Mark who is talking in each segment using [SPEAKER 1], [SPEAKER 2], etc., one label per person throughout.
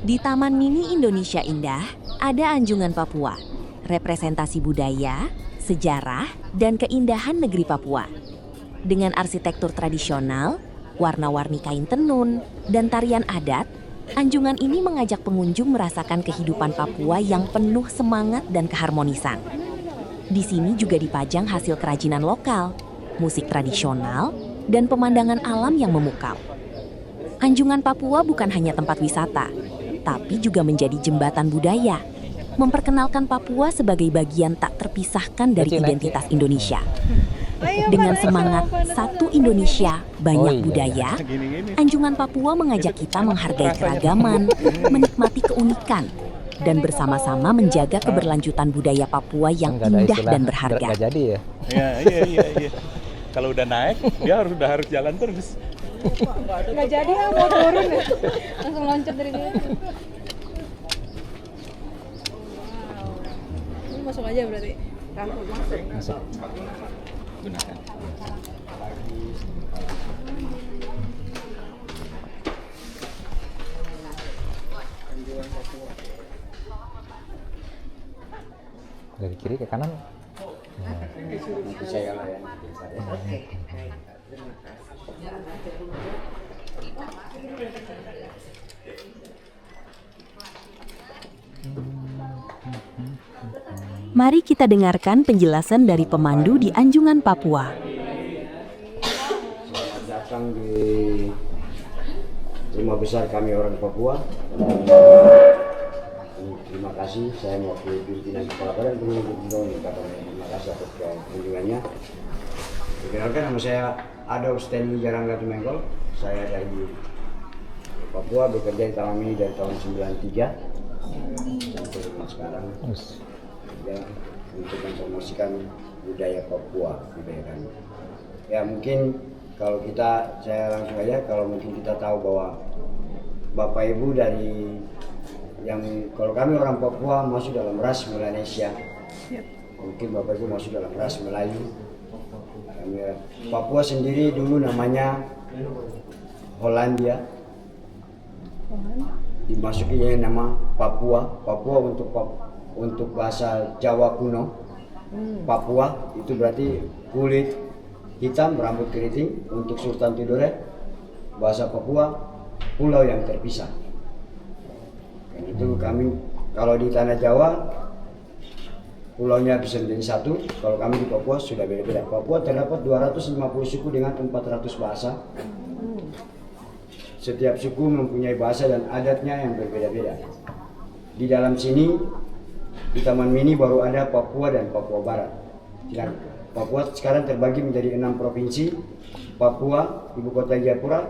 [SPEAKER 1] Di Taman Mini Indonesia Indah, ada Anjungan Papua, representasi budaya, sejarah, dan keindahan negeri Papua. Dengan arsitektur tradisional, warna-warni kain tenun, dan tarian adat, Anjungan ini mengajak pengunjung merasakan kehidupan Papua yang penuh semangat dan keharmonisan. Di sini juga dipajang hasil kerajinan lokal, musik tradisional, dan pemandangan alam yang memukau. Anjungan Papua bukan hanya tempat wisata, tapi juga menjadi jembatan budaya, memperkenalkan Papua sebagai bagian tak terpisahkan dari identitas Indonesia. Dengan semangat satu Indonesia, banyak budaya, Anjungan Papua mengajak kita menghargai keragaman, menikmati keunikan, dan bersama-sama menjaga keberlanjutan budaya Papua yang indah dan berharga.
[SPEAKER 2] Jadi ya?
[SPEAKER 3] Iya. Kalau udah naik, dia udah harus jalan terus.
[SPEAKER 4] Nggak jadi mau turun ya. Langsung loncat dari dia. Wow. Ini masuk aja berarti.
[SPEAKER 2] Masuk.
[SPEAKER 3] Gunakan.
[SPEAKER 2] Dari kiri ke kanan.
[SPEAKER 5] Nanti saya lah ya.
[SPEAKER 1] Mari kita dengarkan penjelasan dari pemandu di Anjungan Papua.
[SPEAKER 5] Selamat datang di rumah besar kami orang Papua. Terima kasih, saya mewakili pimpinan Kepala Badan Penanggulangan Bencana. Terima kasih atas kunjungannya. Perkenalkan, nama saya Ado Stanley Jarangga Tumengkol. Saya dari Papua, bekerja di Taman Mini dari tahun 93 sampai sekarang. Ya, untuk mempromosikan budaya Papua, budaya kami. Ya mungkin kalau saya langsung aja, kalau mungkin kita tahu bahwa Bapak Ibu dari kalau kami orang Papua masuk dalam ras Melanesia, mungkin Bapak Ibu masuk dalam ras Melayu. Papua sendiri dulu namanya Hollandia, dimasukinya nama Papua untuk bahasa Jawa kuno. Papua itu berarti kulit hitam, rambut keriting. Untuk Sultan Tidore, bahasa Papua pulau yang terpisah. Dan itu kami kalau di tanah Jawa pulaunya bisa menjadi satu, kalau kami di Papua sudah beda-beda. Papua terdapat 250 suku dengan 400 bahasa. Setiap suku mempunyai bahasa dan adatnya yang berbeda-beda. Di dalam sini, di Taman Mini baru ada Papua dan Papua Barat. Dan Papua sekarang terbagi menjadi 6 provinsi. Papua, ibu kota Jayapura.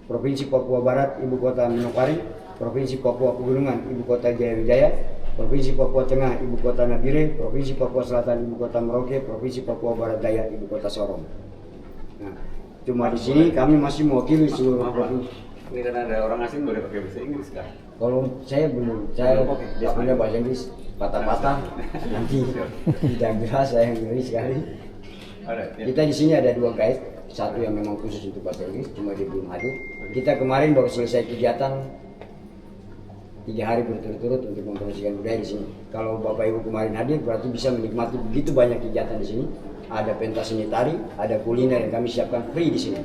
[SPEAKER 5] Provinsi Papua Barat, ibu kota Manokwari. Provinsi Papua Pegunungan, ibu kota Jayawijaya. Provinsi Papua Tengah, ibu kota Nabire. Provinsi Papua Selatan, ibu kota Merauke. Provinsi Papua Barat Daya, ibu kota Sorong. Nah, cuma di sini kami masih mewakili seluruh provinsi.
[SPEAKER 3] Ini kan ada orang asing boleh pakai bahasa Inggris kan?
[SPEAKER 5] Kalau saya belum, saya punya bahasa Inggris patah-patah, nanti tidak jelas, saya ngeri sekali. Kita di sini ada 2 guide, satu yang memang khusus untuk bahasa Inggris, cuma dia belum hadir. Kita kemarin baru selesai kegiatan 3 hari berturut-turut untuk mempromosikan budaya di sini. Kalau Bapak Ibu kemarin hadir, berarti bisa menikmati begitu banyak kegiatan di sini. Ada pentas seni tari, ada kuliner yang kami siapkan free di sini.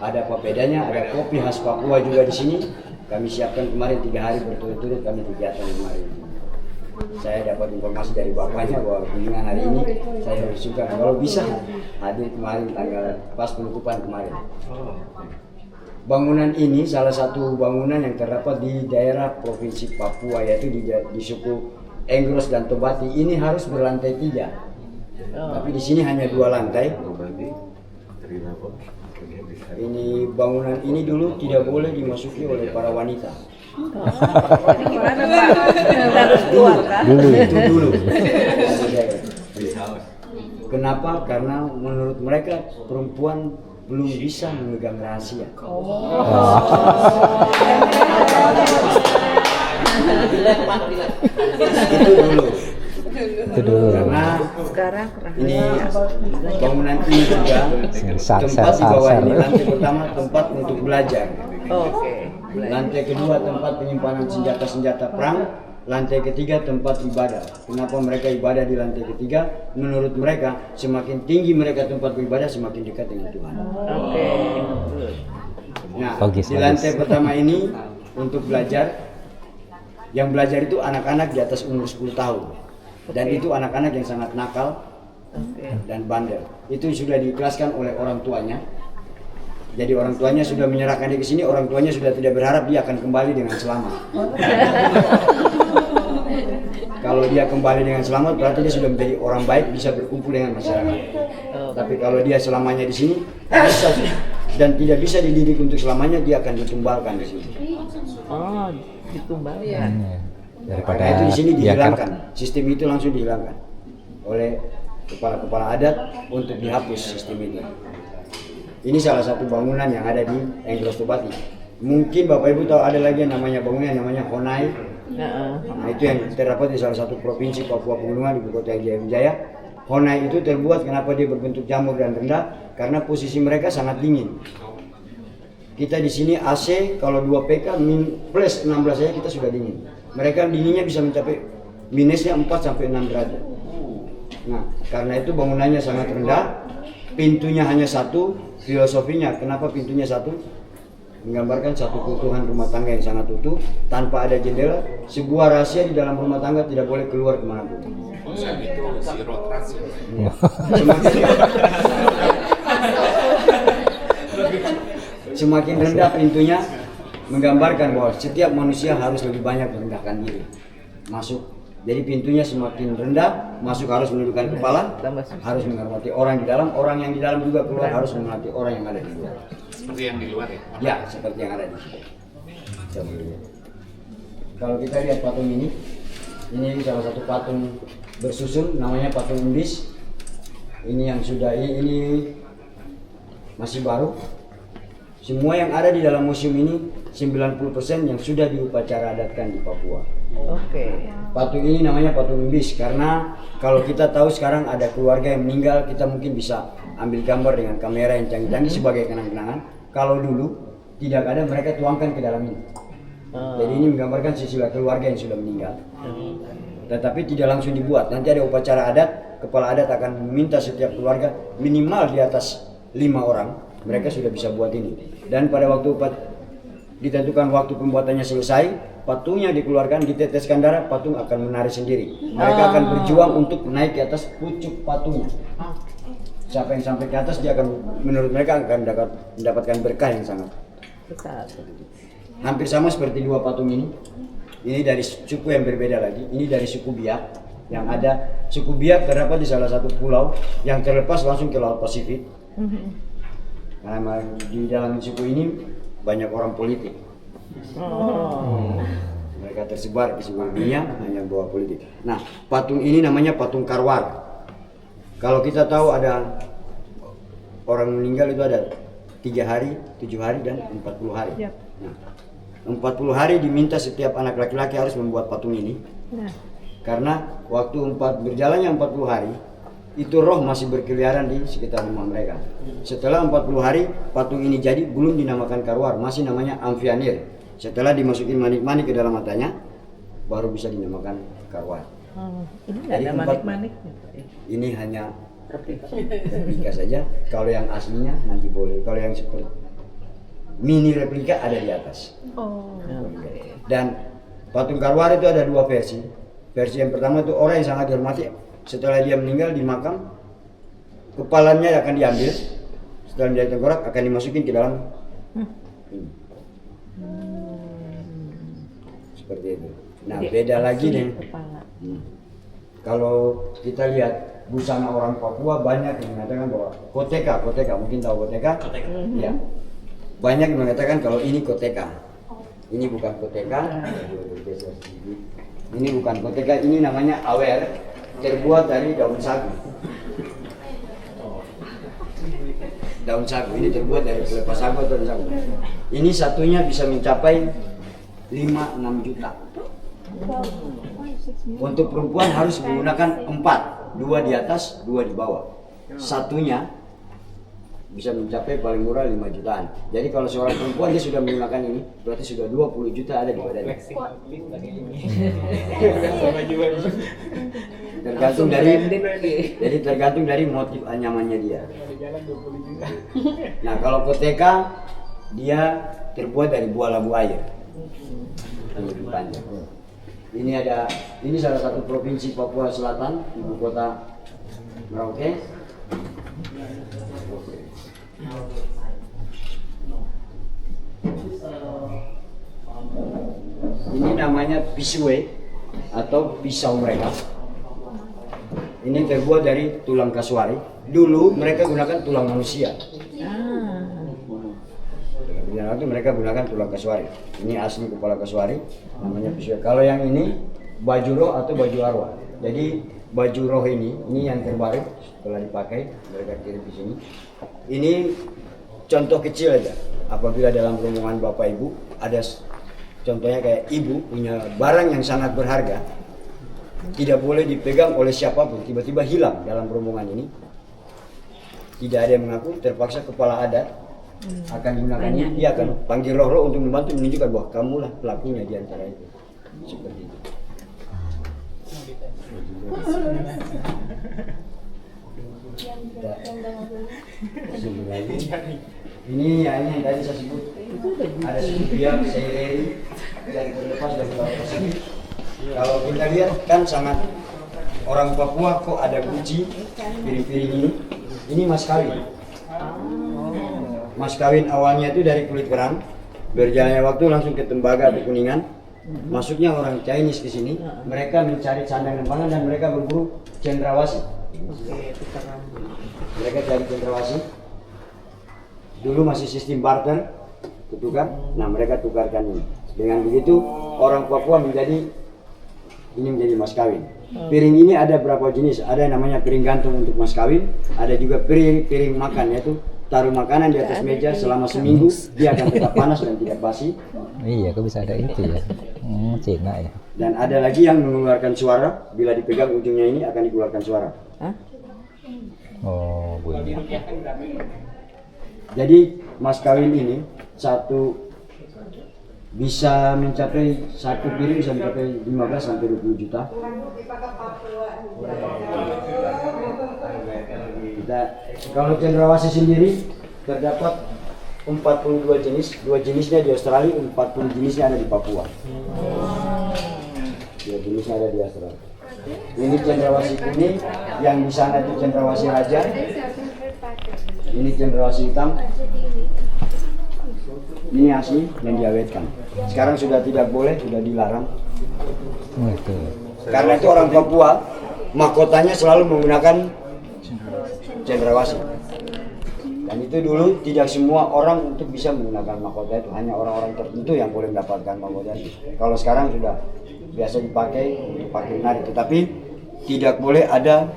[SPEAKER 5] Ada papedanya, ada kopi khas Papua juga di sini. Kami siapkan kemarin 3 hari berturut-turut kami kegiatan kemarin. Saya dapat informasi dari bapaknya bahwa kunjungan hari ini saya suka kalau bisa hadir kemarin tanggal pas penutupan kemarin. Bangunan ini salah satu bangunan yang terdapat di daerah provinsi Papua, yaitu di suku Enggros dan Tobati. Ini harus berlantai 3, tapi di sini hanya 2 lantai. Ini bangunan ini dulu tidak boleh dimasuki oleh para wanita.
[SPEAKER 4] Gimana Pak? Harus keluar kan?
[SPEAKER 5] Itu dulu. Kenapa? Karena menurut mereka perempuan belum bisa memegang rahasia.
[SPEAKER 2] Itu dulu.
[SPEAKER 5] Karena
[SPEAKER 4] Sekarang
[SPEAKER 5] ini bangunan ini juga tempat di bawah ini, lantai pertama tempat untuk belajar.
[SPEAKER 4] Oke.
[SPEAKER 5] Lantai kedua tempat penyimpanan senjata-senjata perang. Lantai ketiga tempat ibadah. Kenapa mereka ibadah di lantai ketiga? Menurut mereka semakin tinggi mereka tempat beribadah semakin dekat dengan Tuhan. Nah, di lantai pertama ini untuk belajar. Yang belajar itu anak-anak di atas umur 10 tahun. Dan itu anak-anak yang sangat nakal dan bandel. Itu sudah diikhlaskan oleh orang tuanya. Jadi orang tuanya sudah menyerahkan dia ke sini, orang tuanya sudah tidak berharap dia akan kembali dengan selamat. Kalau dia kembali dengan selamat berarti dia sudah menjadi orang baik, bisa berkumpul dengan masyarakat. Tapi kalau dia selamanya di sini bisa dan tidak bisa dididik untuk selamanya, dia akan ditumbalkan di sini.
[SPEAKER 6] Oh, ditumbalkan.
[SPEAKER 2] Daripada
[SPEAKER 5] Karena itu di sini
[SPEAKER 2] biakar.
[SPEAKER 5] dihilangkan, sistem itu langsung dihilangkan oleh kepala-kepala adat untuk dihapus sistem itu. Ini salah satu bangunan yang ada di Enggelos Tobati. Mungkin Bapak Ibu tahu ada lagi yang namanya bangunan yang namanya Honai. Nah, itu yang terdapat di salah satu provinsi Papua Pegunungan, ibu kota Jayapura. Honai itu terbuat kenapa dia berbentuk jamur dan rendah? Karena posisi mereka sangat dingin. Kita di sini AC kalau 2 PK plus 16 saja kita sudah dingin. Mereka dinginnya bisa mencapai minusnya 4 sampai 6 derajat. Nah, karena itu bangunannya sangat rendah, pintunya hanya satu. Filosofinya kenapa pintunya satu? Menggambarkan satu keutuhan rumah tangga yang sangat utuh tanpa ada jendela. Sebuah rahasia di dalam rumah tangga tidak boleh keluar kemanapun. Ya. Semakin rendah pintunya menggambarkan bahwa setiap manusia harus lebih banyak merendahkan diri masuk. Jadi pintunya semakin rendah, masuk harus menundukkan kepala, harus menghormati orang di dalam, orang yang di dalam juga keluar harus menghormati orang yang ada di luar.
[SPEAKER 7] Seperti yang di luar ya?
[SPEAKER 5] Ya, seperti yang ada di sini. Kalau kita lihat patung ini salah satu patung bersusun, namanya patung undis. Ini yang sudah ini masih baru. Semua yang ada di dalam museum ini 90% yang sudah diupacara adatkan di Papua. Patung ini namanya patung undis karena kalau kita tahu sekarang ada keluarga yang meninggal, kita mungkin bisa ambil gambar dengan kamera yang canggih-canggih sebagai kenang-kenangan. Kalau dulu tidak ada, mereka tuangkan ke dalam ini. Jadi ini menggambarkan silsilah keluarga yang sudah meninggal. Tetapi tidak langsung dibuat. Nanti ada upacara adat, kepala adat akan meminta setiap keluarga minimal di atas 5 orang. Mereka sudah bisa buat ini. Dan pada waktu ditentukan waktu pembuatannya selesai, patungnya dikeluarkan, diteteskan darah, patung akan menari sendiri. Mereka akan berjuang untuk naik ke atas pucuk patungnya. Siapa yang sampai ke atas, dia akan, menurut mereka akan mendapatkan berkah yang sangat besar. Hampir sama seperti 2 patung ini. Ini dari suku yang berbeda lagi. Ini dari suku Biak. Yang ada suku Biak terdapat di salah satu pulau yang terlepas langsung ke Laut Pasifik. Karena di dalam suku ini banyak orang politik. Mereka tersebar di seluruh dunia hanya bawa politik. Nah, patung ini namanya patung Karwar. Kalau kita tahu ada orang meninggal itu ada 3 hari, 7 hari, dan 40 hari. Nah, 40 hari diminta setiap anak laki-laki harus membuat patung ini. Karena waktu berjalannya 40 hari, itu roh masih berkeliaran di sekitar rumah mereka. Setelah 40 hari, patung ini jadi, belum dinamakan Karwar, masih namanya Amphianir. Setelah dimasukin manik-manik ke dalam matanya, baru bisa dinamakan Karwar.
[SPEAKER 6] Ini nggak ada manik-maniknya?
[SPEAKER 5] Ini hanya replika saja. Kalau yang aslinya nanti boleh. Kalau yang seperti mini replika ada di atas. Dan patung Karwar itu ada 2 versi. Versi yang pertama itu orang yang sangat dihormati. Setelah dia meninggal di makam, kepalanya akan diambil. Setelah dia tengkorak akan dimasukin ke dalam. Seperti itu. Nah, beda lagi nih. Kalau kita lihat busana orang Papua, banyak yang mengatakan bahwa koteka, mungkin tahu koteka? Ya. Banyak yang mengatakan kalau ini koteka. Ini bukan koteka. Ini bukan koteka, ini namanya awer. Terbuat dari daun sagu. Daun sagu ini terbuat dari pelepah sagu atau daun sagu. Ini satunya bisa mencapai 5-6 juta. Untuk perempuan harus menggunakan 4, 2 di atas, 2 di bawah. Satunya bisa mencapai paling murah 5 jutaan. Jadi kalau seorang perempuan dia sudah menggunakan ini, berarti sudah 20 juta ada di badannya. Tergantung dari, jadi tergantung dari motif anyamannya dia. Nah kalau koteka dia terbuat dari buah labu air. Yang lebih panjang. Ini salah satu provinsi Papua Selatan, ibu kota Merauke. Ini namanya pisue atau pisau mereka. Ini terbuat dari tulang kasuari. Dulu mereka gunakan tulang manusia. Mereka gunakan tulang kasuari. Ini asli kepala kasuari, namanya pisue. Kalau yang ini baju roh atau baju arwah. Jadi baju roh ini yang terbaru setelah dipakai mereka kirim di sini. Ini contoh kecil aja. Apabila dalam rombongan bapak ibu ada contohnya kayak ibu punya barang yang sangat berharga, tidak boleh dipegang oleh siapapun. Tiba-tiba hilang dalam rombongan ini, tidak ada yang mengaku, terpaksa kepala adat akan digunakan ini. Dia akan panggil roh-roh untuk membantu menunjukkan bahwa kamulah pelakunya di antara itu. Seperti itu. Ini yang tadi saya sebut, ada biak, seireri, yang terlepas dari bawah tersebut. Kalau kita lihat kan sangat orang Papua kok ada guci piring-piring ini mas kawin. Mas kawin awalnya itu dari kulit kerang, berjalannya waktu langsung ke tembaga atau kuningan. Masuknya orang Chinese ke sini, mereka mencari sandang dan pangan dan mereka berburu cendrawasih. Mereka cari cendrawasih. Dulu masih sistem barter, tukar. Nah mereka tukarkan ini. Dengan begitu orang Papua menjadi mas kawin. Piring ini ada berapa jenis? Ada yang namanya piring gantung untuk mas kawin. Ada juga piring makan, yaitu taruh makanan di atas meja selama seminggu, dia akan tetap panas dan tidak basi.
[SPEAKER 2] Iya, kok bisa ada itu ya? Cina ya.
[SPEAKER 5] Dan ada lagi yang mengeluarkan suara, bila dipegang ujungnya ini akan dikeluarkan suara.
[SPEAKER 2] Oh, bunyi.
[SPEAKER 5] Jadi mas kawin ini bisa mencapai satu piring bisa mencapai 15 sampai 20 juta. Kalau cendrawasih sendiri terdapat 42 jenis, 2 jenisnya di Australia, 40 jenisnya ada di Papua. 2 jenisnya ada di Australia. Ini cendrawasih kuning, yang di sana itu cendrawasih raja. Ini cendrawasih hitam. Ini asli yang diawetkan. Sekarang sudah tidak boleh, sudah dilarang. Karena itu orang Papua mahkotanya selalu menggunakan cendrawasih. Dan itu dulu tidak semua orang untuk bisa menggunakan mahkota itu, hanya orang-orang tertentu yang boleh mendapatkan mahkota itu. Kalau sekarang sudah biasa dipakai untuk pakai nari, tetapi tidak boleh ada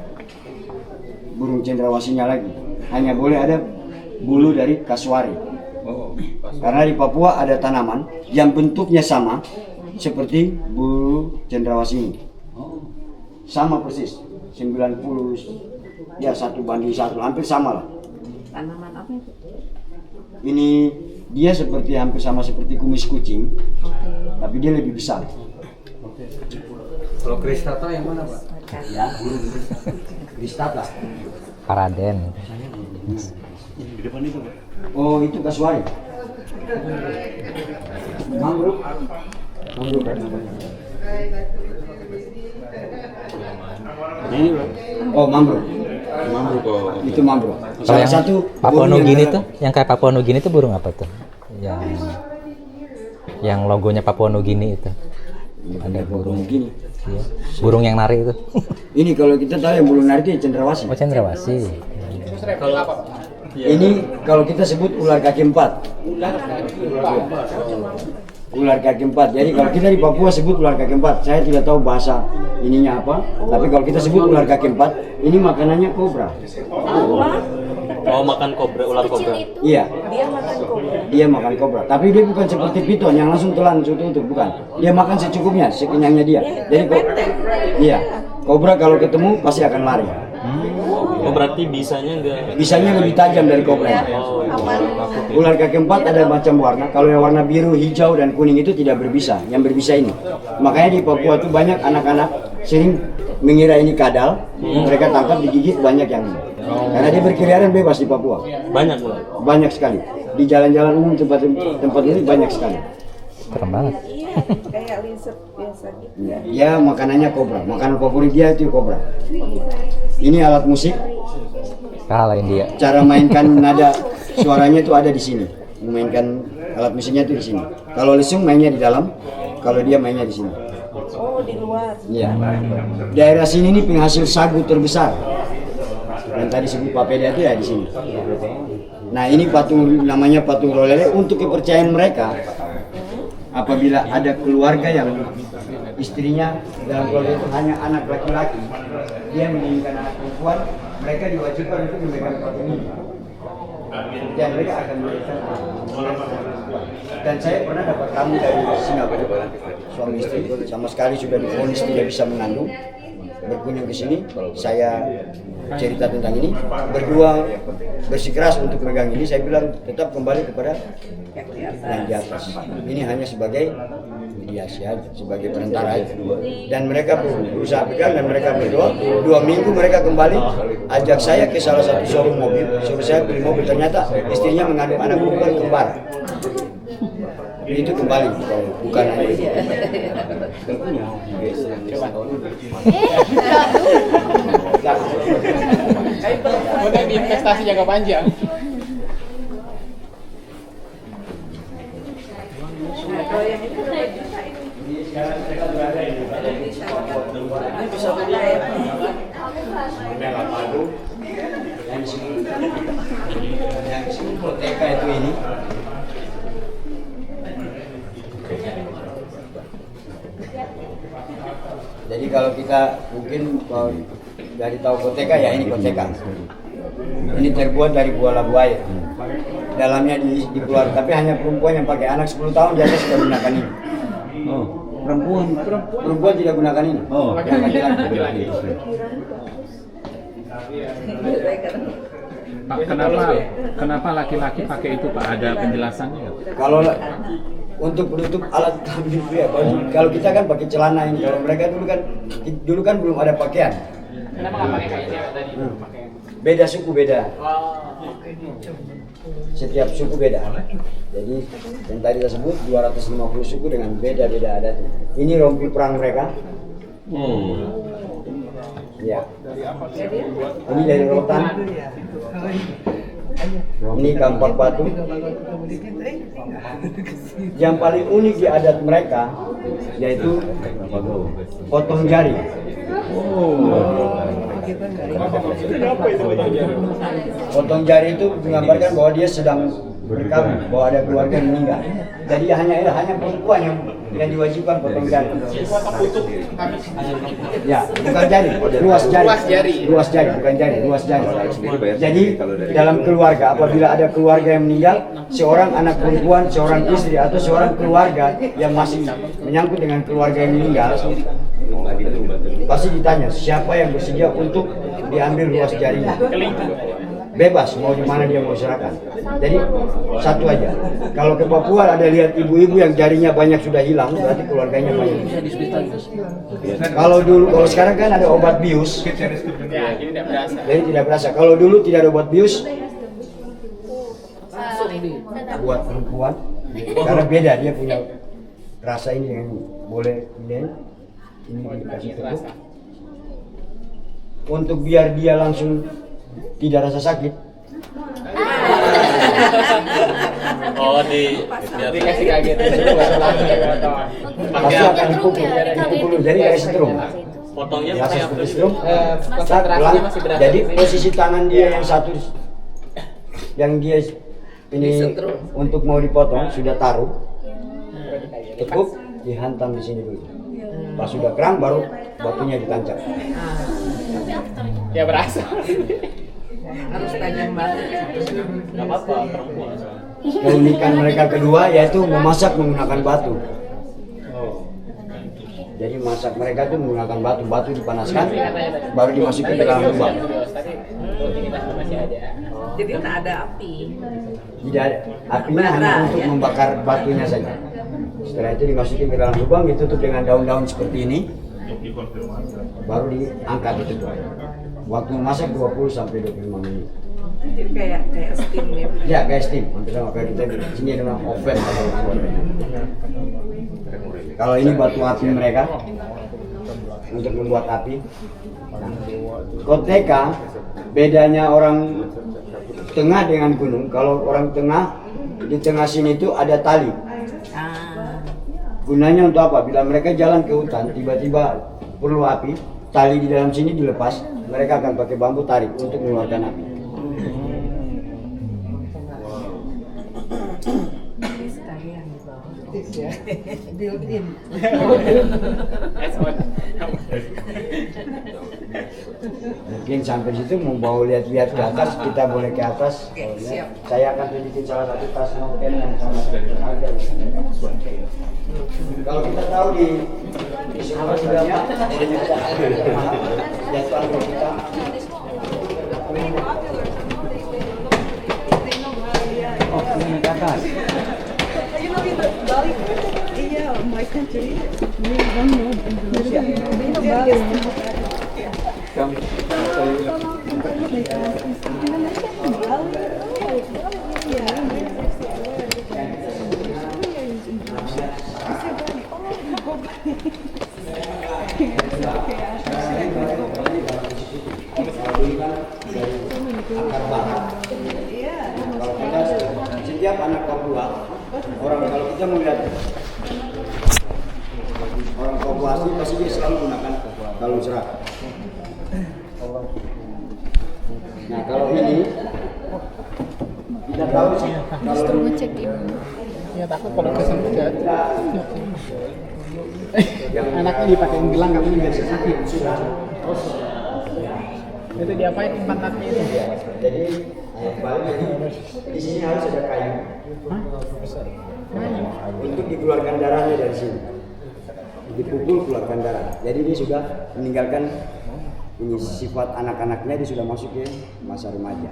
[SPEAKER 5] burung cendrawasihnya lagi. Hanya boleh ada bulu dari kasuari. Karena di Papua ada tanaman yang bentuknya sama seperti bulu cendrawasih ini. Sama persis, 90 ya 1:1, hampir sama lah.
[SPEAKER 6] Tanaman apa itu?
[SPEAKER 5] Ini dia hampir sama seperti kumis kucing, tapi dia lebih besar.
[SPEAKER 3] Kalau kristata yang mana, Pak?
[SPEAKER 5] Ya, kristata.
[SPEAKER 2] Paraden.
[SPEAKER 3] Di depan itu, Pak.
[SPEAKER 5] Oh, itu kasuari. Mangrove.
[SPEAKER 3] Ini, Pak.
[SPEAKER 5] Oh, mangrove. Itu mangrove.
[SPEAKER 2] Kalau
[SPEAKER 5] Salah
[SPEAKER 2] yang
[SPEAKER 5] satu
[SPEAKER 2] Papua
[SPEAKER 5] burung
[SPEAKER 2] Nugini
[SPEAKER 5] yang
[SPEAKER 2] tuh, yang kayak Papua Nugini itu burung apa tuh? Yang logonya Papua Nugini itu.
[SPEAKER 5] ada burung gini.
[SPEAKER 2] Iya. Burung yang nari itu.
[SPEAKER 5] Ini kalau kita tahu yang burung nari itu cendrawasih.
[SPEAKER 2] Oh, cendrawasih.
[SPEAKER 3] Kalau apa?
[SPEAKER 5] Ini kalau kita sebut ular kaki empat. Ular kaki empat. Jadi kalau kita di Papua sebut ular kaki empat, saya tidak tahu bahasa ininya apa. Tapi kalau kita sebut ular kaki empat, ini makanannya kobra.
[SPEAKER 7] Oh, makan kobra, ular kobra.
[SPEAKER 5] Iya. Dia makan kobra. Tapi dia bukan seperti piton yang langsung telan itu bukan. Dia makan secukupnya, sekenyangnya dia. Jadi iya. Kobra kalau ketemu pasti akan lari.
[SPEAKER 7] Oh berarti bisanya enggak.
[SPEAKER 5] Bisanya lebih tajam dari kobra. Ular kaki empat ada macam warna. Kalau yang warna biru, hijau, dan kuning itu tidak berbisa. Yang berbisa ini. Makanya di Papua itu banyak anak-anak sering mengira ini kadal. Mereka tangkap, digigit, banyak yang ini. Karena dia berkeliaran bebas di Papua.
[SPEAKER 7] Banyak ular.
[SPEAKER 5] Banyak sekali. Di jalan-jalan umum tempat ini banyak sekali.
[SPEAKER 2] Serem banget.
[SPEAKER 6] Kayak lizard biasa gitu.
[SPEAKER 5] Ya makanannya kobra. Makanan favorit dia itu kobra. Ini alat musik.
[SPEAKER 2] Kalahin dia.
[SPEAKER 5] Cara mainkan nada suaranya itu ada di sini. Memainkan alat musiknya itu di sini. Kalau lesung mainnya di dalam. Kalau dia mainnya di sini.
[SPEAKER 6] Oh, di luar.
[SPEAKER 5] Iya. Daerah sini ini penghasil sagu terbesar. Yang tadi sebut papeda itu ya di sini. Nah ini patung, namanya patung Rolele, untuk kepercayaan mereka. Apabila ada keluarga yang istrinya dalam keluarga itu hanya anak laki-laki, dia menginginkan anak perempuan, mereka diwajibkan untuk memegang patung ini. Dan mereka akan memberikan dan saya pernah dapat tamu dari Singapura, suami istri sama sekali sudah divonis tidak bisa mengandung, berkunjung ke sini, saya cerita tentang ini, berdua bersikeras untuk megang ini. Saya bilang tetap kembali kepada yang di atas. Ini hanya sebagai mediasi aja, sebagai perantara aja. Dan mereka berusaha pegang dan mereka berdoa. 2 minggu mereka kembali, ajak saya ke salah satu showroom mobil. Suruh saya beli mobil, ternyata istrinya mengandung anak perempuan kembar. Itu kembali, bukan hanya itu.
[SPEAKER 8] Udah investasi jangka panjang.
[SPEAKER 5] Yang disebut Koteka itu ini. Jadi kalau kita mungkin dari tahu Koteka ya ini Koteka. Ini terbuat dari buah labu air. Dalamnya dikeluar, tapi hanya perempuan yang pakai anak 10 tahun biasa sudah gunakan ini.
[SPEAKER 3] Oh,
[SPEAKER 5] Perempuan tidak gunakan ini.
[SPEAKER 3] Oh,
[SPEAKER 5] yang laki-laki.
[SPEAKER 8] Pak, kenapa laki-laki pakai itu, Pak? Ada penjelasannya nggak?
[SPEAKER 5] Kalau untuk penutup alat kelamin pria, kalau kita kan pakai celana ini, kalau mereka dulu kan belum ada pakaian.
[SPEAKER 8] Kenapa nggak pakai kayak cewek tadi?
[SPEAKER 5] Beda suku beda. Setiap suku beda. Jadi yang tadi kita sebut 250 suku dengan beda-beda adatnya. Ini rompi perang mereka. Ya. Ini dari rotan. Ini kampak batu. Yang paling unik di adat mereka yaitu potong jari. Potong jari itu menggambarkan bahwa dia sedang berkabung, bahwa ada keluarga yang meninggal. Jadi hanya perempuan yang diwajibkan potong jari. Ya, bukan jari, ruas jari, bukan jari, ruas jari. Jadi dalam keluarga, apabila ada keluarga yang meninggal, seorang anak perempuan, seorang istri atau seorang keluarga yang masih menyangkut dengan keluarga yang meninggal, pasti ditanya siapa yang bersedia untuk diambil ruas jarinya. Bebas mau di mana dia mau serahkan. Jadi satu aja. Kalau ke Papua ada lihat ibu-ibu yang jarinya banyak sudah hilang, berarti keluarganya banyak. Kalau sekarang kan ada obat bius. Jadi tidak berasa. Kalau dulu tidak ada obat bius, buat perempuan, karena beda dia punya rasa ini dengan boleh ini dikasih tepuk. Untuk biar dia langsung tidak rasa sakit.
[SPEAKER 7] Oh,
[SPEAKER 8] dikasih kaget.
[SPEAKER 5] Pasti akan dipukul, jadi kayak setrum.
[SPEAKER 7] Potongnya
[SPEAKER 5] Ya,
[SPEAKER 7] pakai apa?
[SPEAKER 5] seperti setrum.
[SPEAKER 8] Konsentrasinya masih berasa.
[SPEAKER 5] Jadi posisi tangan dia yang satu, yang dia ini untuk mau dipotong sudah taruh, tekuk dihantam di sini dulu. Pas sudah kerang baru batunya ditancap.
[SPEAKER 8] Ya berasa.
[SPEAKER 6] Harus tajam banget.
[SPEAKER 7] Nggak apa-apa, perempuan.
[SPEAKER 5] Keunikan mereka kedua yaitu memasak menggunakan batu. Jadi masak mereka tuh menggunakan batu dipanaskan, baru dimasukin ke dalam lubang.
[SPEAKER 6] Jadi tak ada api.
[SPEAKER 5] Tidak ada, apinya hanya untuk membakar batunya saja. Setelah itu dimasukin ke dalam lubang, ditutup dengan daun-daun seperti ini, baru diangkat itu. Waktu memasak 20 sampai 25 menit.
[SPEAKER 6] Jadi kayak steam ya.
[SPEAKER 5] Ya, kayak steam. Hampir sama kayak kita di sini ada oven atau oven. Kalau ini batu api mereka untuk membuat api. Nah, koteka bedanya orang tengah dengan gunung. Kalau orang tengah, di tengah sini itu ada tali. Gunanya untuk apa? Bila mereka jalan ke hutan, tiba-tiba perlu api, tali di dalam sini dilepas, mereka akan pakai bambu tarik untuk mengeluarkan api.
[SPEAKER 6] Built-in.
[SPEAKER 5] Mungkin sampai situ mau bawa lihat-lihat ke atas, kita boleh ke atas.
[SPEAKER 6] Siap.
[SPEAKER 5] Saya akan tunjukin salah satu tas noken yang sangat berharga. Kalau kita tahu di semua dunia, jadwal kita. Oh, ini ke atas.
[SPEAKER 6] Iya, my country. We don't know Indonesia.
[SPEAKER 5] Kalau kita setiap anak Papua, kalau kita melihat orang Papua asli pasti dia selalu gunakan kalung serak. Nah kalau ini kita tahu sih kalau
[SPEAKER 4] ngecek dia.
[SPEAKER 9] Ya takut kalau kesengat. Anaknya dipakein gelang katanya biar sakit. Itu diapain pantatnya itu?
[SPEAKER 5] jadi balik di sini harus ada kayu. Untuk dikeluarkan darahnya dari sini. Dipukul keluarkan darah. Jadi dia sudah meninggalkan ini sifat anak-anaknya, dia sudah masuk ke masa remaja.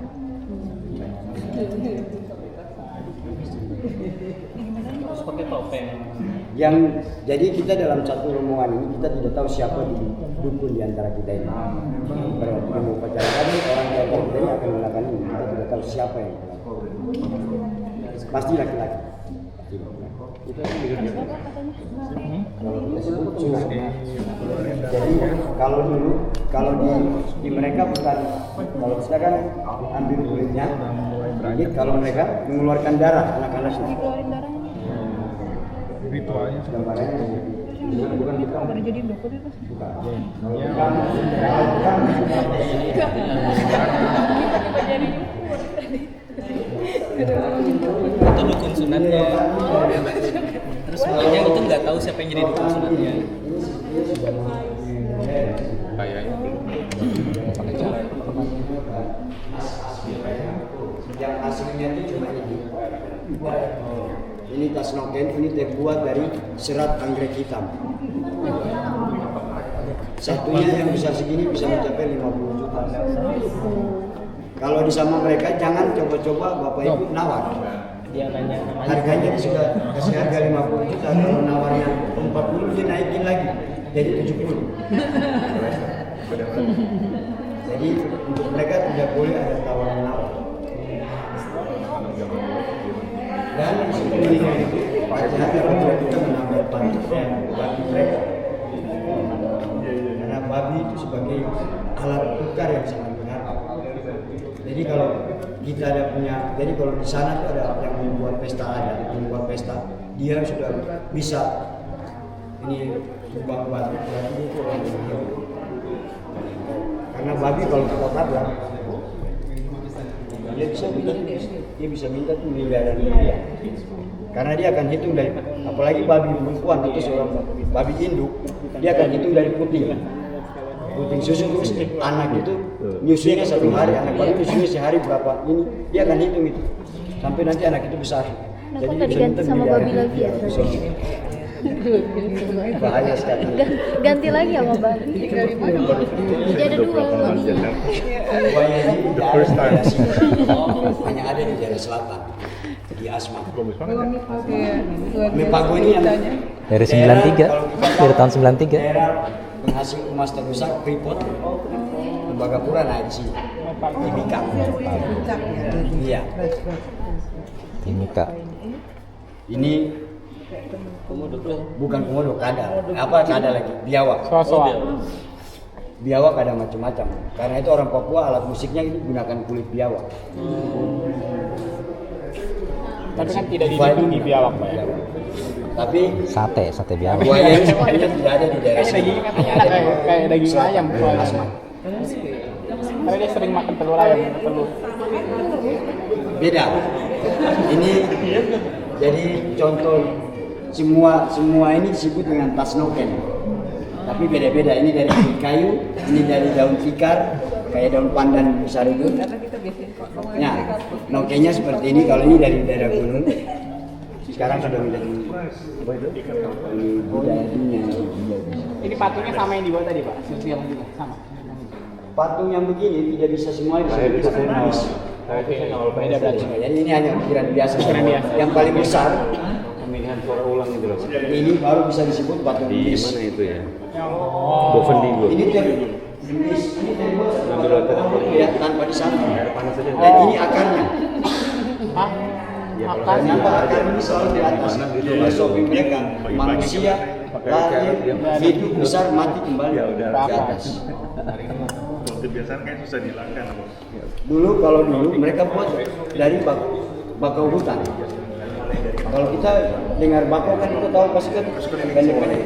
[SPEAKER 7] Pakai topeng.
[SPEAKER 5] Yang jadi kita dalam satu rombongan ini kita tidak tahu siapa di dukun di antara kita ini. Berarti mau upacara tadi orang di antara kita ini akan melakukan ini. Kita tidak tahu siapa yang melakukan. Pasti laki-laki. Itu kalau kita sebut sunnah. Jadi kalau di mereka bukan, kalau kita kan ambil kulitnya. Jadi kalau mereka mengeluarkan darah anak-anaknya.
[SPEAKER 8] Ritualnya
[SPEAKER 5] Bukan kita.
[SPEAKER 4] Bukan jadi dukun itu.
[SPEAKER 5] Bukan.
[SPEAKER 7] Itu dukun sunatnya. Terus makanya itu nggak tahu siapa yang jadi dukun sunatnya.
[SPEAKER 8] kayaknya pakai cara.
[SPEAKER 5] Yang aslinya itu cuma ini. Ini tas noken, ini terbuat dari serat anggrek hitam. Satunya yang besar segini bisa mencapai 50 juta. Kalau di sama mereka jangan coba-coba Bapak Ibu nawar.
[SPEAKER 7] Dia nanya
[SPEAKER 5] Harganya sudah kasih harga 50 juta, kalau nawarnya 40 dinaikin lagi jadi 70. Jadi untuk mereka tidak boleh ada tawar-menawar. Dan sebenarnya itu hati-hati kalau kita menambah pantatnya bagi mereka. Karena babi itu sebagai alat tukar yang sangat berharga. Jadi kalau kita ada punya, jadi kalau di sana tuh ada yang membuat pesta, dia sudah bisa ini lubang batu berarti itu orang yang karena babi kalau kita tabrak dia bisa minta tuh miliaran rupiah. Karena dia akan hitung dari, apalagi babi perempuan atau seorang babi induk, dia akan hitung dari puting susu terus anak itu nyusunya satu hari, anak babi nyusunya sehari berapa ini, dia akan hitung itu sampai nanti anak itu besar.
[SPEAKER 4] Jadi bisa minta
[SPEAKER 5] sama babi
[SPEAKER 4] lagi ya?
[SPEAKER 5] Bahaya sekali.
[SPEAKER 4] Ganti lagi sama Bali. Jadi ada dua.
[SPEAKER 5] Buaya ini tidak ada di daerah sini, hanya ada di daerah selatan, di Asmat. Mepago ini yang
[SPEAKER 2] Dari 93, dari tahun 93.
[SPEAKER 5] daerah penghasil emas terbesar Freeport, Tembagapura naik di sini, Timika. Iya,
[SPEAKER 2] Timika.
[SPEAKER 5] ini bukan komodo, kada. Apa kada lagi? Biawak.
[SPEAKER 9] Soa-soa.
[SPEAKER 5] Biawak ada macam-macam. Karena itu orang Papua alat musiknya ini gunakan kulit biawak.
[SPEAKER 9] Tapi kan tidak dilindungi biawak, Pak ya.
[SPEAKER 5] Tapi
[SPEAKER 2] Sate biawak.
[SPEAKER 5] buaya ini sebenarnya tidak ada di daerah sini. Hanya ada di
[SPEAKER 9] Kayak daging
[SPEAKER 5] selatan,
[SPEAKER 9] ayam soalnya.
[SPEAKER 5] Asmat.
[SPEAKER 9] Karena dia sering makan telur ayam, telur.
[SPEAKER 5] Beda. Ini jadi contoh semua ini disebut dengan tas noken. Tapi beda-beda. Ini dari kayu, ini dari daun tikar, kayak daun pandan besar itu. Nah, nokennya seperti ini. Kalau ini dari daerah gunung, sekarang sudah menjadi budaya dunia.
[SPEAKER 9] Ini patungnya sama yang di bawah tadi, Pak. Sosial juga sama.
[SPEAKER 5] Patung yang begini tidak bisa semuanya bisa habis.
[SPEAKER 9] Oke, beda berarti.
[SPEAKER 5] Jadi ini hanya ukiran biasa.
[SPEAKER 9] Ukiran biasa.
[SPEAKER 5] Yang paling besar
[SPEAKER 3] Pemilihan suara ulang itu loh.
[SPEAKER 5] ini baru bisa disebut patung
[SPEAKER 3] Di
[SPEAKER 5] bis.
[SPEAKER 3] mana itu ya?
[SPEAKER 9] Oh.
[SPEAKER 3] Bovendiglo.
[SPEAKER 5] Ini bis, ini terbuat
[SPEAKER 3] Ambil rotan apa?
[SPEAKER 5] ya, tanpa disambung.
[SPEAKER 3] Panas saja.
[SPEAKER 5] Dan ini akarnya.
[SPEAKER 9] Hah? Makan.
[SPEAKER 5] Kenapa akar ini selalu di atas? Filosofi mereka manusia lahir, hidup, besar, mati kembali ke atas.
[SPEAKER 3] Kebiasaan kayak susah dihilangkan.
[SPEAKER 5] Dulu mereka buat dari bakau hutan. Kalau kita dengar bakau kan kita tahu pasti kan pendek-pendek.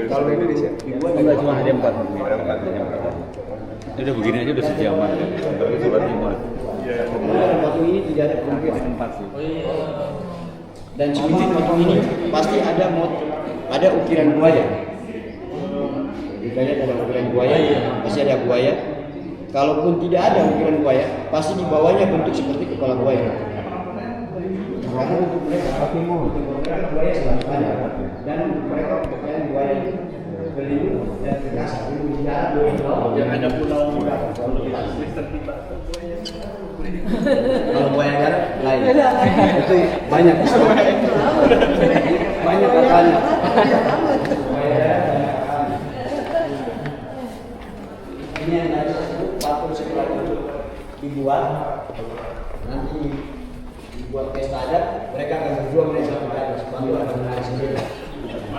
[SPEAKER 5] Kalau Indonesia dibuat
[SPEAKER 3] Enggak cuma ada 4. Ini udah begini aja udah sejaman. Tapi surat lima.
[SPEAKER 5] patung ini tidak ada kemungkinan tempat sih. Dan sebelum patung ini pasti ada ukiran buaya. Kita lihat ada ukiran buaya, pasti ada buaya. Kalaupun tidak ada ukiran buaya, pasti di bawahnya bentuk seperti kepala buaya. Karena untuk mereka buaya selalu ada, dan mereka pakaian buaya itu berlindung dan berkasa. Yang ada pulau kalau buaya darat lain, itu banyak banyak katanya. Ini yang ada patung setelah itu dibuat, nanti dibuat pesta adat, mereka akan berjuang dari satu ke atas, sepatu akan menarik sendiri.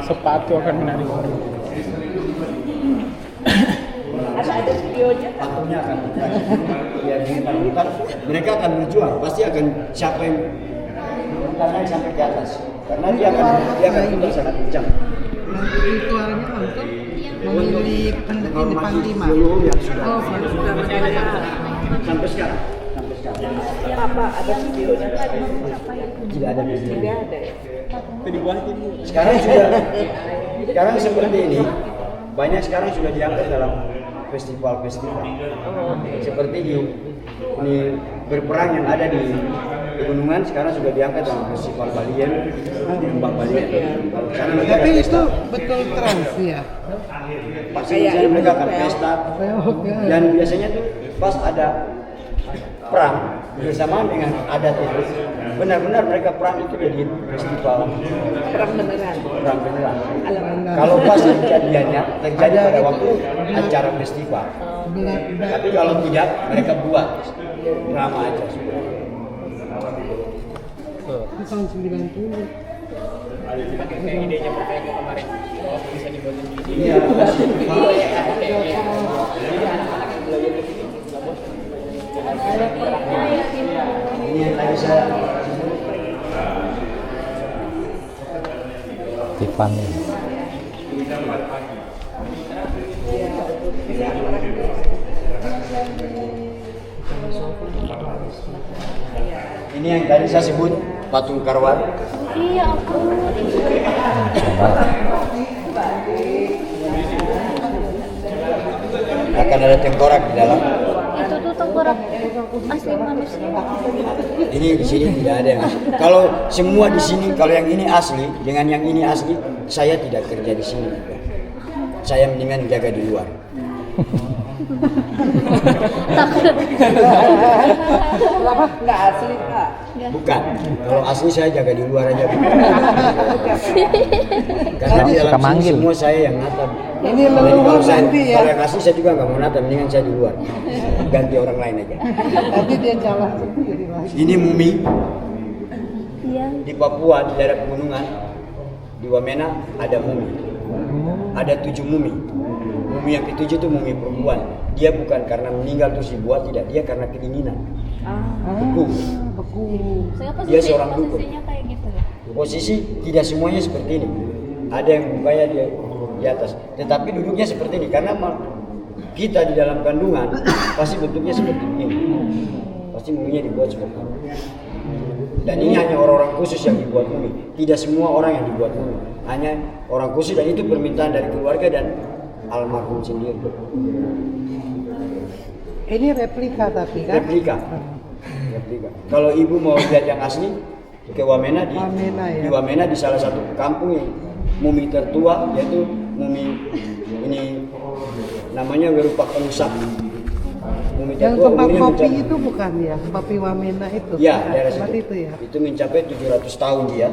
[SPEAKER 9] Sepatu akan menarik.
[SPEAKER 6] Ada videonya.
[SPEAKER 5] Patungnya akan biar bukan, mereka akan berjuang, pasti akan siapa yang naik sampai ke atas, karena dia akan putar sangat kencang.
[SPEAKER 6] Suaranya untuk memilih pendamping Panglima.
[SPEAKER 5] Dulu yang sudah
[SPEAKER 6] Sudah
[SPEAKER 5] sampai sekarang.
[SPEAKER 6] apa ada videonya?
[SPEAKER 5] Tidak ada video.
[SPEAKER 6] Tidak ada ya.
[SPEAKER 5] Sekarang seperti ini, banyak sekarang sudah diangkat dalam festival-festival. Seperti ini berperang yang ada di pegunungan sekarang sudah diangkat dalam festival Balien, Kembang Balien.
[SPEAKER 6] Tapi itu betul trans ya.
[SPEAKER 5] Pasti misalnya mereka akan pesta, dan biasanya tuh pas ada perang bersamaan dengan adat itu, benar-benar mereka perang itu jadi festival
[SPEAKER 6] Perang beneran.
[SPEAKER 5] perang beneran. Kalau pas kejadiannya terjadi pada waktu acara festival. Tapi kalau tidak, mereka buat drama aja.
[SPEAKER 6] Tahun 90.
[SPEAKER 9] Kayak idenya berkayak kemarin. Oh, bisa dibuatin video.
[SPEAKER 5] Iya. Ini yang tadi saya
[SPEAKER 2] Tiffany.
[SPEAKER 5] ini yang tadi saya sebut patung Karwan.
[SPEAKER 4] Iya ampun.
[SPEAKER 5] Akan ada tengkorak di dalam.
[SPEAKER 4] Itu tuh tengkorak asli manusia.
[SPEAKER 5] Ini di sini tidak ada yang asli. Kalau semua di sini, kalau yang ini asli dengan yang ini asli, saya tidak kerja di sini. Saya mendingan jaga di luar.
[SPEAKER 4] Takut.
[SPEAKER 6] Kenapa nggak asli Kak?
[SPEAKER 5] Bukan. Kalau asli saya jaga di luar aja. Karena di dalam
[SPEAKER 2] Suka
[SPEAKER 5] sini
[SPEAKER 2] manggil.
[SPEAKER 5] semua saya yang nata.
[SPEAKER 6] Ini
[SPEAKER 5] Jadi
[SPEAKER 6] leluhur
[SPEAKER 5] kalau saya,
[SPEAKER 6] nanti ya.
[SPEAKER 5] kalau yang asli saya juga nggak mau nata, mendingan saya di luar. Ganti orang lain aja.
[SPEAKER 6] Nanti dia jalan sendiri lagi.
[SPEAKER 5] Ini mumi
[SPEAKER 4] Iya.
[SPEAKER 5] di Papua di daerah pegunungan di Wamena ada mumi. Ada 7 mumi. Mumi yang ke-7 itu mumi perempuan. Dia bukan karena meninggal terus dibuat, tidak. Dia karena kedinginan. Beku.
[SPEAKER 6] Beku.
[SPEAKER 5] Dia seorang dukun.
[SPEAKER 4] Posisinya kayak gitu ya.
[SPEAKER 5] Posisi tidak semuanya seperti ini. Ada yang mukanya di atas. Tetapi duduknya seperti ini karena kita di dalam kandungan pasti bentuknya seperti ini. Pasti muminya dibuat seperti ini. Dan ini hanya orang-orang khusus yang dibuat mumi. Tidak semua orang yang dibuat mumi. Hanya orang khusus dan itu permintaan dari keluarga dan almarhum sendiri.
[SPEAKER 6] Ini replika tapi kan?
[SPEAKER 5] Replika. Kalau ibu mau lihat yang asli ke Wamena
[SPEAKER 6] Wamena, ya.
[SPEAKER 5] di Wamena di salah satu kampung yang mumi tertua yaitu mumi ini namanya Werupak Penusak. Mumi
[SPEAKER 6] Yang
[SPEAKER 5] tertua
[SPEAKER 6] tempat
[SPEAKER 5] umurnya
[SPEAKER 6] kopi
[SPEAKER 5] mencapai-
[SPEAKER 6] itu bukan ya? Kopi Wamena itu?
[SPEAKER 5] Ya, daerah
[SPEAKER 6] tempat
[SPEAKER 5] situ.
[SPEAKER 6] itu ya?
[SPEAKER 5] Itu mencapai 700 tahun dia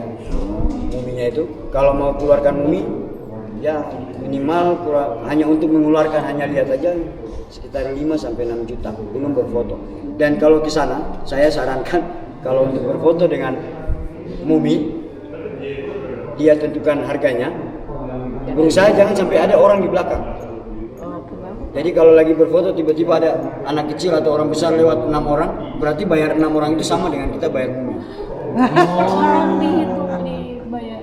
[SPEAKER 5] muminya itu. Kalau mau keluarkan mumi ya minimal hanya untuk mengeluarkan hanya lihat aja sekitar 5 sampai 6 juta belum berfoto. Dan kalau ke sana saya sarankan kalau untuk berfoto dengan mumi dia tentukan harganya. Berusaha jangan sampai ada orang di belakang. Jadi kalau lagi berfoto tiba-tiba ada anak kecil atau orang besar lewat 6 orang, berarti bayar 6 orang itu sama dengan kita bayar mumi.
[SPEAKER 4] Orang dihitung dibayar.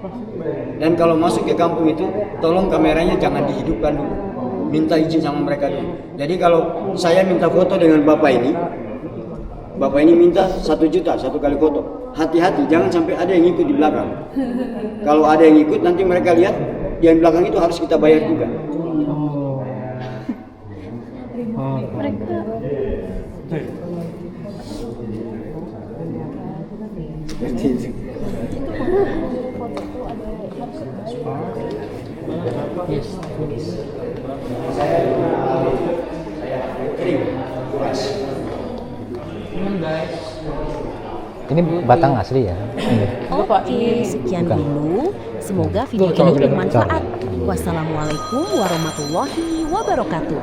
[SPEAKER 5] Dan kalau masuk ke kampung itu, tolong kameranya jangan dihidupkan dulu. Minta izin sama mereka dulu. Jadi kalau saya minta foto dengan bapak ini minta 1 juta 1 kali foto. Hati-hati, jangan sampai ada yang ikut di belakang. Kalau ada yang ikut, nanti mereka lihat yang belakang itu harus kita bayar juga.
[SPEAKER 4] Mereka
[SPEAKER 2] Ini batang asli ya? Ini.
[SPEAKER 1] Oke, sekian dulu. Semoga video ini bermanfaat. Wassalamualaikum warahmatullahi wabarakatuh.